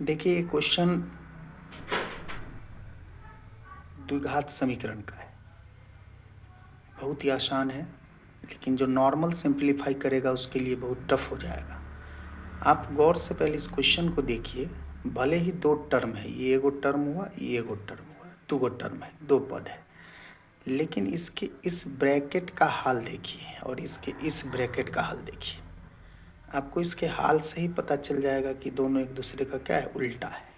देखिए, ये क्वेश्चन द्विघात समीकरण का है। बहुत ही आसान है, लेकिन जो नॉर्मल सिंप्लीफाई करेगा उसके लिए बहुत टफ हो जाएगा। आप गौर से पहले इस क्वेश्चन को देखिए। भले ही दो टर्म है, ये एगो टर्म हुआ, ये एगो टर्म हुआ, दो गो टर्म है, दो पद है, लेकिन इसके इस ब्रैकेट का हाल देखिए और इसके इस ब्रैकेट का हाल देखिए। आपको इसके हाल से ही पता चल जाएगा कि दोनों एक दूसरे का क्या है, उल्टा है।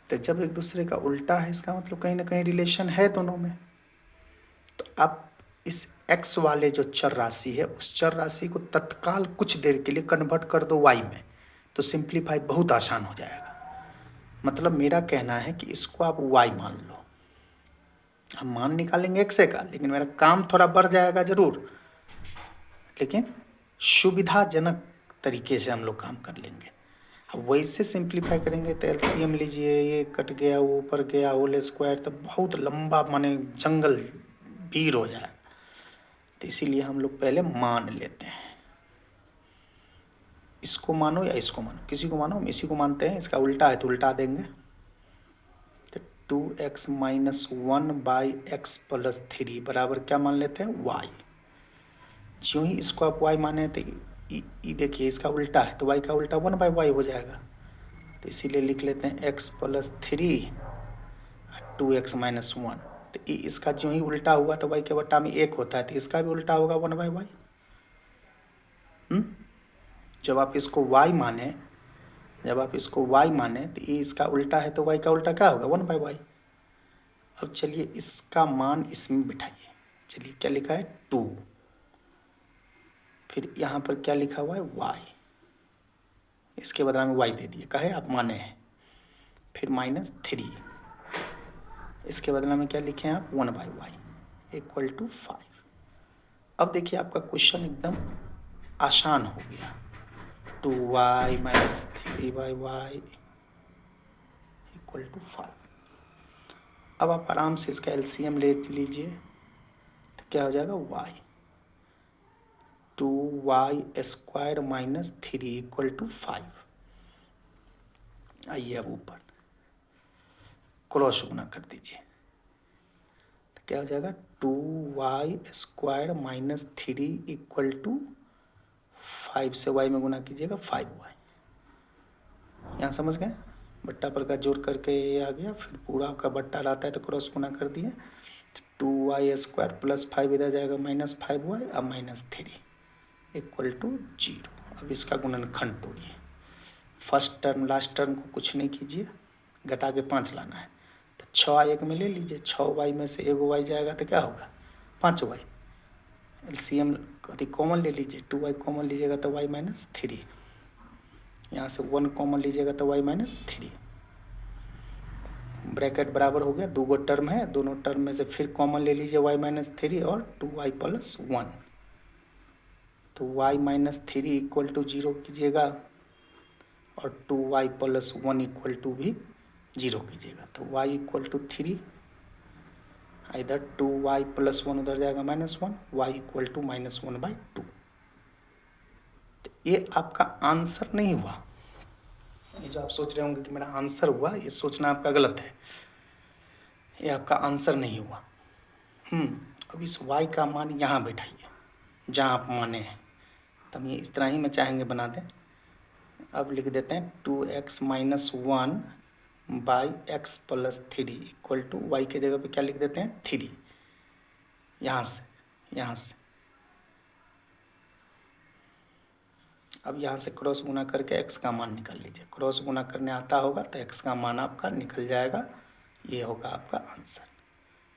तो जब एक दूसरे का उल्टा है, इसका मतलब कहीं ना कहीं रिलेशन है दोनों में। तो आप इस x वाले जो चर राशि है, उस चर राशि को तत्काल कुछ देर के लिए कन्वर्ट कर दो y में, तो सिंप्लीफाई बहुत आसान हो जाएगा। मतलब मेरा कहना है कि इसको आप y मान लो। हम मान निकालेंगे x का, लेकिन मेरा काम थोड़ा बढ़ जाएगा जरूर, लेकिन सुविधाजनक तरीके से हम लोग काम कर लेंगे। अब वैसे सिंप्लीफाई करेंगे तो एलसीएम लीजिए, ये कट गया, वो ऊपर गया, होल स्क्वायर, तो बहुत लंबा माने जंगल भीड़ हो जाएगा। तो इसीलिए हम लोग पहले मान लेते हैं। इसको मानो या इसको मानो, किसी को मानो, हम इसी को मानते हैं। इसका उल्टा है तो उल्टा देंगे। तो 2x minus 1 by X plus 3 बराबर क्या मान लेते हैं, y। ज्यों ही इसको आप y माने तो देखिए इसका उल्टा है, तो y का उल्टा 1 बाई वाई हो जाएगा। तो इसीलिए लिख लेते हैं x प्लस 3 2x माइनस 1। तो इसका ज्यों ही उल्टा हुआ तो y के बट्टा में 1 होता है, तो इसका भी उल्टा होगा 1 बाई वाई। जब आप इसको y माने, तो ये इसका उल्टा है, तो y का उल्टा क्या होगा, 1 बाई वाई। अब चलिए इसका मान इसमें बिठाइए। चलिए क्या लिखा है, 2, फिर यहाँ पर क्या लिखा हुआ है, y। इसके बदला में y दे दिए, कहे आप माने हैं। फिर माइनस 3, इसके बदला में क्या लिखे हैं आप, 1 बाई वाई इक्वल टू 5। अब देखिए आपका क्वेश्चन एकदम आसान हो गया। 2y minus 3 by Y equal to 5। अब आप आराम से इसका एलसीएम ले लीजिए, तो क्या हो जाएगा, y। 2y square minus 3 equal to 5। आइए अब ऊपर क्रॉस गुना कर दीजिए, तो क्या हो जाएगा, 2y square minus 3 equal to 5 से y में गुना कीजिएगा, 5y। यहाँ समझ गए, बट्टा पर का जोड़ करके ये आ गया, फिर पूरा का बट्टा रहता है तो क्रॉस गुना कर दिए। 2y स्क्वायर प्लस 5 इधर जाएगा, माइनस 5y, अब माइनस 3 इक्वल टू 0। अब इसका गुणनखंड तोड़िए। फर्स्ट टर्म लास्ट टर्म को कुछ नहीं कीजिए, घटा के 5 लाना है। तो 6 एक में ले लीजिए, 6y में से एगो y जाएगा तो क्या होगा, 5y। एलसीएम कभी कॉमन ले लीजिए, 2y कॉमन लीजिएगा तो y माइनस 3, यहाँ से 1 कॉमन लीजिएगा तो y माइनस 3। ब्रैकेट बराबर हो गया, दो गो टर्म है, दोनों टर्म में से फिर कॉमन ले लीजिए y माइनस 3 और 2y प्लस 1। तो y माइनस 3 इक्वल टू 0 कीजिएगा और 2y प्लस 1 इक्वल टू भी 0 कीजिएगा, तो y इक्वल टू 3। इधर 2y प्लस 1 उधर जाएगा minus 1, y equal to minus 1 by 2। तो ये आपका आंसर नहीं हुआ। ये जो आप सोच रहे होंगे कि मेरा आंसर हुआ, ये सोचना आपका गलत है। ये आपका आंसर नहीं हुआ। अब इस y का मान यहाँ बैठाइए जहाँ आप माने हैं। तब ये इस तरह ही में चाहेंगे बना दें। अब लिख देते हैं 2x minus 1 by X plus 3 equal to Y के जगह पे क्या लिख देते हैं, 3। यहाँ से अब यहाँ से क्रॉस गुना करके x का मान निकाल लीजिए। क्रॉस गुना करने आता होगा तो x का मान आपका निकल जाएगा। ये होगा आपका आंसर।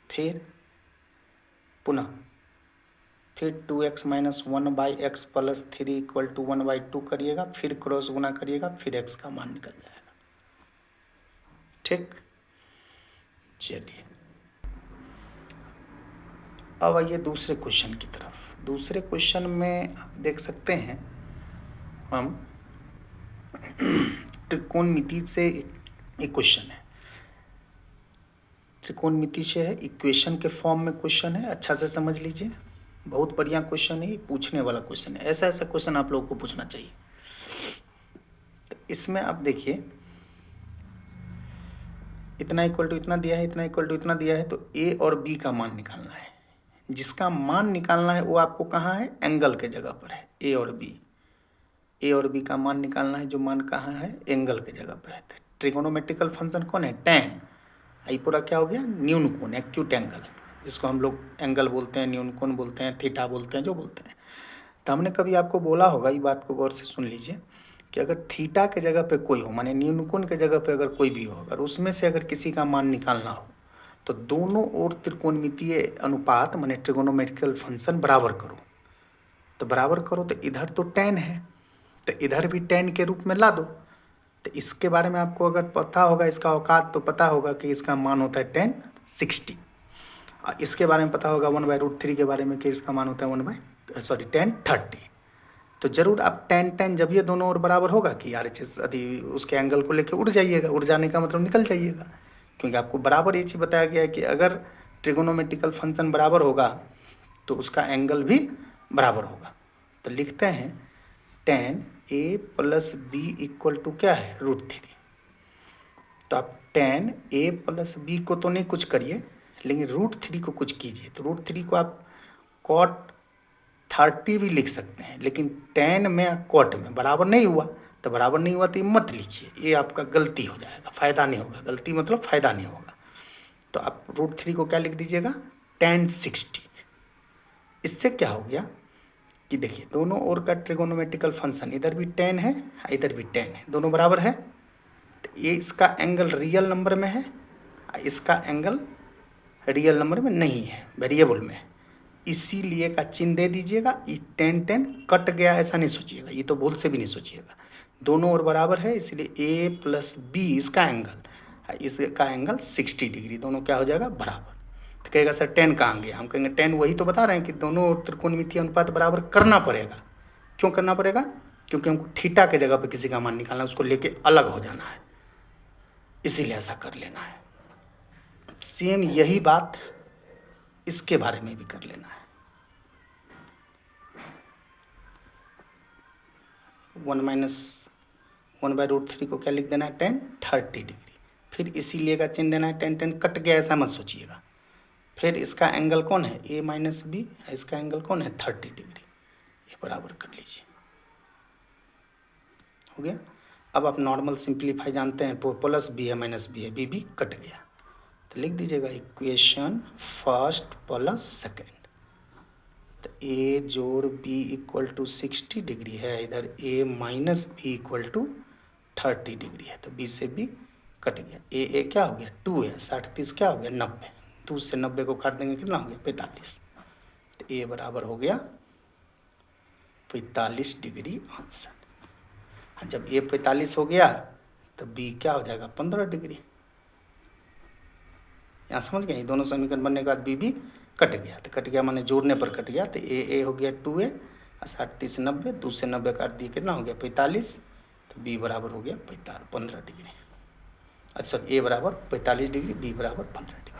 फिर 2x minus 1 by X plus 3 equal to 1 by 2 करिएगा, फिर क्रॉस गुना करिएगा, फिर x का मान निकल जाएगा। ठीक, चलिए अब आइए दूसरे क्वेश्चन की तरफ। दूसरे क्वेश्चन में आप देख सकते हैं, हम त्रिकोणमिति से एक क्वेश्चन है, त्रिकोणमिति से है, इक्वेशन के फॉर्म में क्वेश्चन है। अच्छा से समझ लीजिए, बहुत बढ़िया क्वेश्चन है, पूछने वाला क्वेश्चन है। ऐसा क्वेश्चन आप लोगों को पूछना चाहिए। इसमें आप देखिए इतना इक्वल टू इतना दिया है, इतना इक्वल टू इतना दिया है, तो ए और बी का मान निकालना है। जिसका मान निकालना है वो आपको कहाँ है, एंगल के जगह पर है, ए और बी। ए और बी का मान निकालना है, जो मान कहाँ है, एंगल के जगह पर है। ट्रिगोनोमेट्रिकल फंक्शन कौन है, टैन। आई पूरा क्या हो गया, न्यून कोण, एक्यूट एंगल, जिसको हम लोग एंगल बोलते हैं, न्यून कोण बोलते हैं, थीटा बोलते हैं, जो बोलते हैं। तो हमने कभी आपको बोला होगा, ये बात को गौर से सुन लीजिए, कि अगर थीटा के जगह पे कोई हो, माने न्यून कोण के जगह पे अगर कोई भी हो, अगर उसमें से अगर किसी का मान निकालना हो, तो दोनों ओर त्रिकोणमितीय अनुपात माने ट्रिगोनोमेट्रिकल फंक्शन बराबर करो। तो बराबर करो तो इधर तो tan है, तो इधर भी tan के रूप में ला दो। तो इसके बारे में आपको अगर पता होगा, इसका औकात तो पता होगा कि इसका मान होता है tan 60, और इसके बारे में पता होगा 1/√3 के बारे में कि इसका मान होता है tan 30। तो जरूर आप tan जब ये दोनों ओर बराबर होगा कि यार यदि उसके एंगल को लेकर उड़ जाइएगा, उड़ जाने का मतलब निकल जाइएगा, क्योंकि आपको बराबर ये चीज़ बताया गया है कि अगर ट्रिगोनोमेट्रिकल फंक्शन बराबर होगा तो उसका एंगल भी बराबर होगा। तो लिखते हैं tan a plus B equal to क्या है, √3। तो आप tan a प्लस बी को तो नहीं कुछ करिए, लेकिन √3 को कुछ कीजिए। तो √3 को आप cot 30 भी लिख सकते हैं, लेकिन tan में cot में बराबर नहीं हुआ, तो बराबर नहीं हुआ तो ये मत लिखिए, ये आपका गलती हो जाएगा, फ़ायदा नहीं होगा। गलती मतलब फ़ायदा नहीं होगा। तो आप √3 को क्या लिख दीजिएगा, tan 60। इससे क्या हो गया कि देखिए दोनों ओर का ट्रिगोनोमेट्रिकल फंक्शन, इधर भी tan है, इधर भी tan है, दोनों बराबर है। तो ये इसका एंगल रियल नंबर में है, इसका एंगल रियल नंबर में नहीं है, वेरिएबल में है। इसीलिए का चिन्ह दे दीजिएगा। ये tan कट गया ऐसा नहीं सोचिएगा, ये तो भूल से भी नहीं सोचिएगा। दोनों ओर बराबर है, इसलिए ए प्लस बी इसका एंगल 60 डिग्री, दोनों क्या हो जाएगा, बराबर। तो कहेगा सर tan कहाँ गया, हम कहेंगे tan वही तो बता रहे हैं कि दोनों ओर त्रिकोणमितीय अनुपात बराबर करना पड़ेगा। क्यों करना पड़ेगा, क्योंकि हमको थीटा के जगह पे किसी का मान निकालना है, उसको लेके अलग हो जाना है, इसीलिए ऐसा कर लेना है। सेम यही बात इसके बारे में भी कर लेना है। 1 - 1/√3 को क्या लिख देना है, tan 30 डिग्री। फिर इसीलिए का चिन्ह देना है, tan कट गया ऐसा मत सोचिएगा। फिर इसका एंगल कौन है, a माइनस बी, इसका एंगल कौन है, 30 डिग्री। ये बराबर कर लीजिए, हो गया। अब आप नॉर्मल सिंप्लीफाई जानते हैं, प्लस बी है माइनस बी है, बी बी कट गया, तो लिख दीजिएगा इक्वेशन फर्स्ट प्लस सेकेंड। तो a जोड़ b इक्वल टू 60 डिग्री है, इधर a minus B equal to 30 degree है, तो b से b कट गया। a क्या हो गया, 2 है, 60 30 क्या हो गया, 90। 2 से 90 को काट देंगे, कितना हो गया, 45। तो a बराबर हो गया 45 डिग्री आंसर। जब a 45 हो गया तो b क्या हो जाएगा, 15 डिग्री। यहाँ समझ गए, दोनों समीकरण बनने के बाद b भी कट गया। तो कट गया माने जोड़ने पर कट गया, तो a हो गया 2a, 60 30 90, 2 से 90 काट दिए, कितना हो गया, 45। तो b बराबर हो गया 15 डिग्री। अच्छा, a बराबर 45 डिग्री, b बराबर 15 डिग्री।